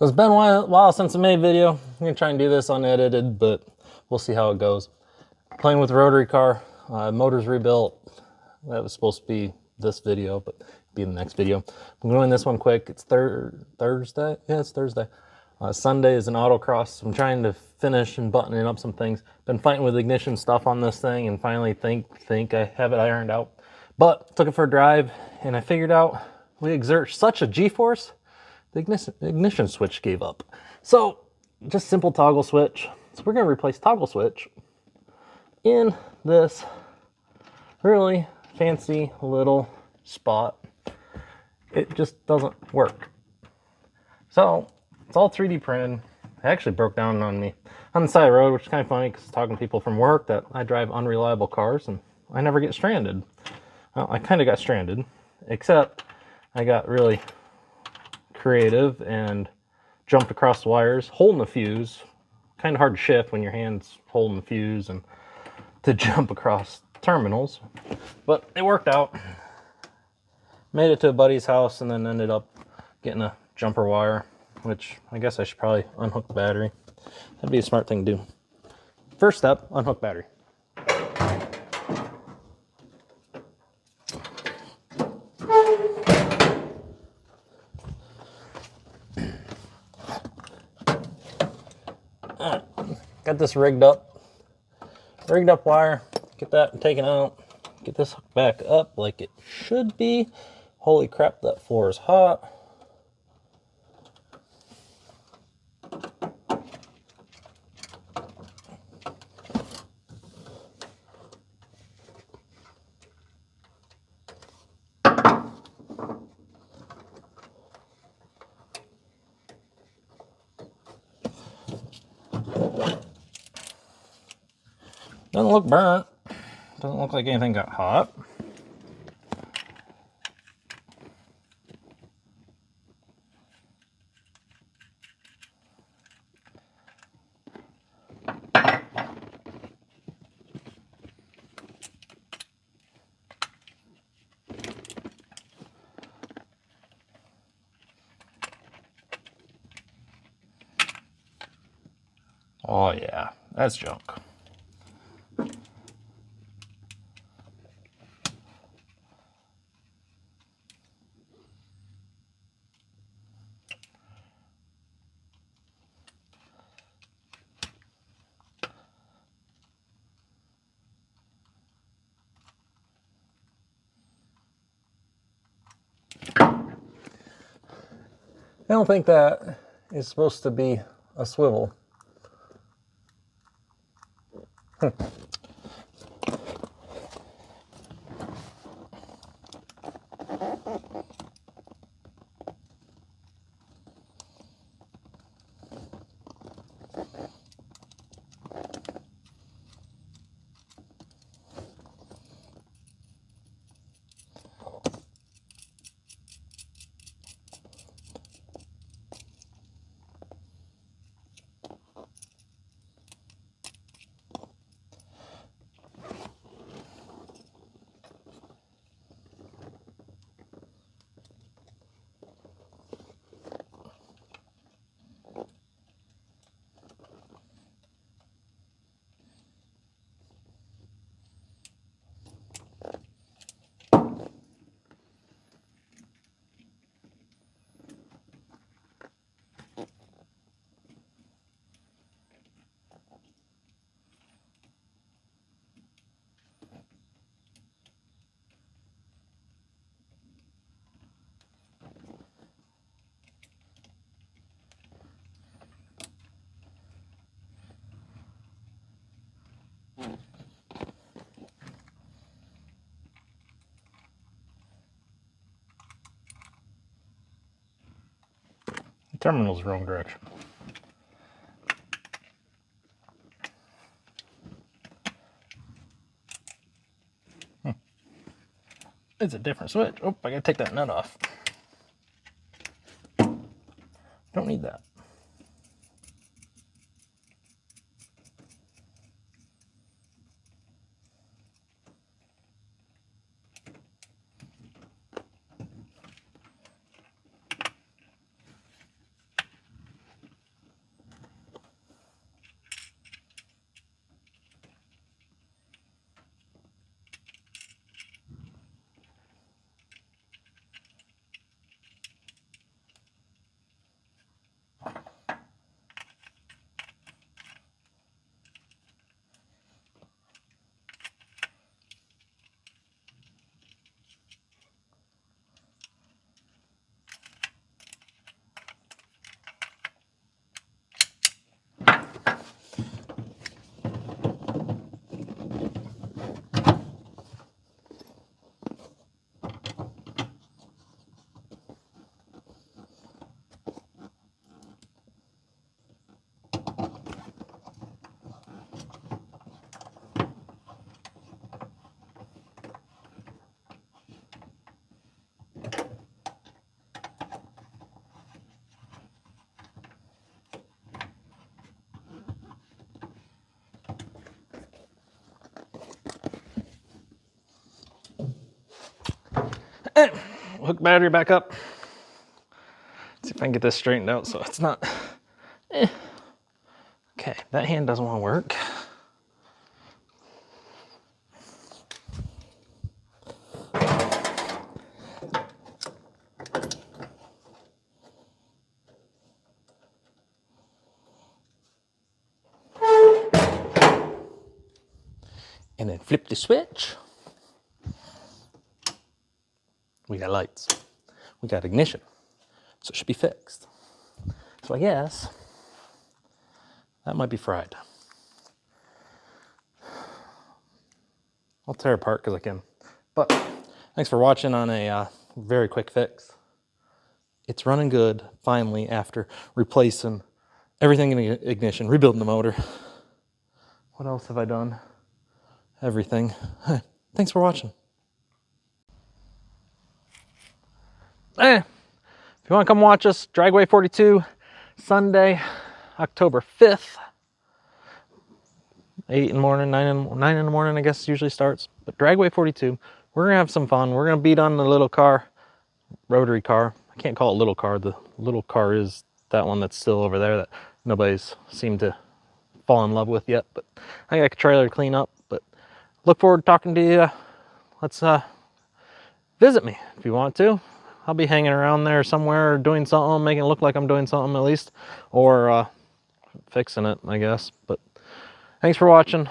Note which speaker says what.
Speaker 1: It's been a while since I made a video. I'm gonna try and do this unedited, but we'll see how it goes. Playing with Rotary Car, motors rebuilt. That was supposed to be this video, but be the next video. I'm doing this one quick. It's Thursday. Yeah, it's Thursday. Sunday is an autocross. I'm trying to finish and buttoning up some things. Been fighting with ignition stuff on this thing, and finally think I have it ironed out. But took it for a drive, and I figured out we exert such a G-force, the ignition switch gave up. So just simple toggle switch. So we're gonna replace toggle switch in this really fancy little spot. It just doesn't work. So it's all 3D printed. It actually broke down on me on the side of the road, which is kind of funny because talking to people from work that I drive unreliable cars and I never get stranded. Well, I kind of got stranded, except I got really creative and jumped across the wires, holding the fuse. Kind of hard to shift when your hand's holding the fuse and to jump across terminals, but it worked out. Made it to a buddy's house and then ended up getting a jumper wire, which I guess I should probably unhook the battery. That'd be a smart thing to do. First step, unhook battery. Alright, got this rigged up wire. Get that taken out. Get this hooked back up like it should be. Holy crap, that floor is hot. Doesn't look burnt. Doesn't look like anything got hot. Oh yeah, that's junk. I don't think that is supposed to be a swivel. The terminal's the wrong direction. It's a different switch. Oh, I gotta take that nut off. Don't need that. Hook battery back up. See if I can get this straightened out so it's not. Okay, that hand doesn't want to work. And then flip the switch. We got lights. We got ignition. So it should be fixed. So I guess that might be fried. I'll tear it apart because I can. But thanks for watching on a very quick fix. It's running good finally after replacing everything in the ignition, rebuilding the motor. What else have I done? Everything. Thanks for watching. If you want to come watch us, Dragway 42, Sunday, October 5th. 8 in the morning, 9 in the morning, I guess usually starts. But Dragway 42, we're going to have some fun. We're going to beat on the little car, Rotary Car. I can't call it little car. The little car is that one that's still over there that nobody's seemed to fall in love with yet. But I got a trailer to clean up. But look forward to talking to you. Let's visit me if you want to. I'll be hanging around there somewhere doing something, making it look like I'm doing something at least. Or fixing it, I guess. But thanks for watching.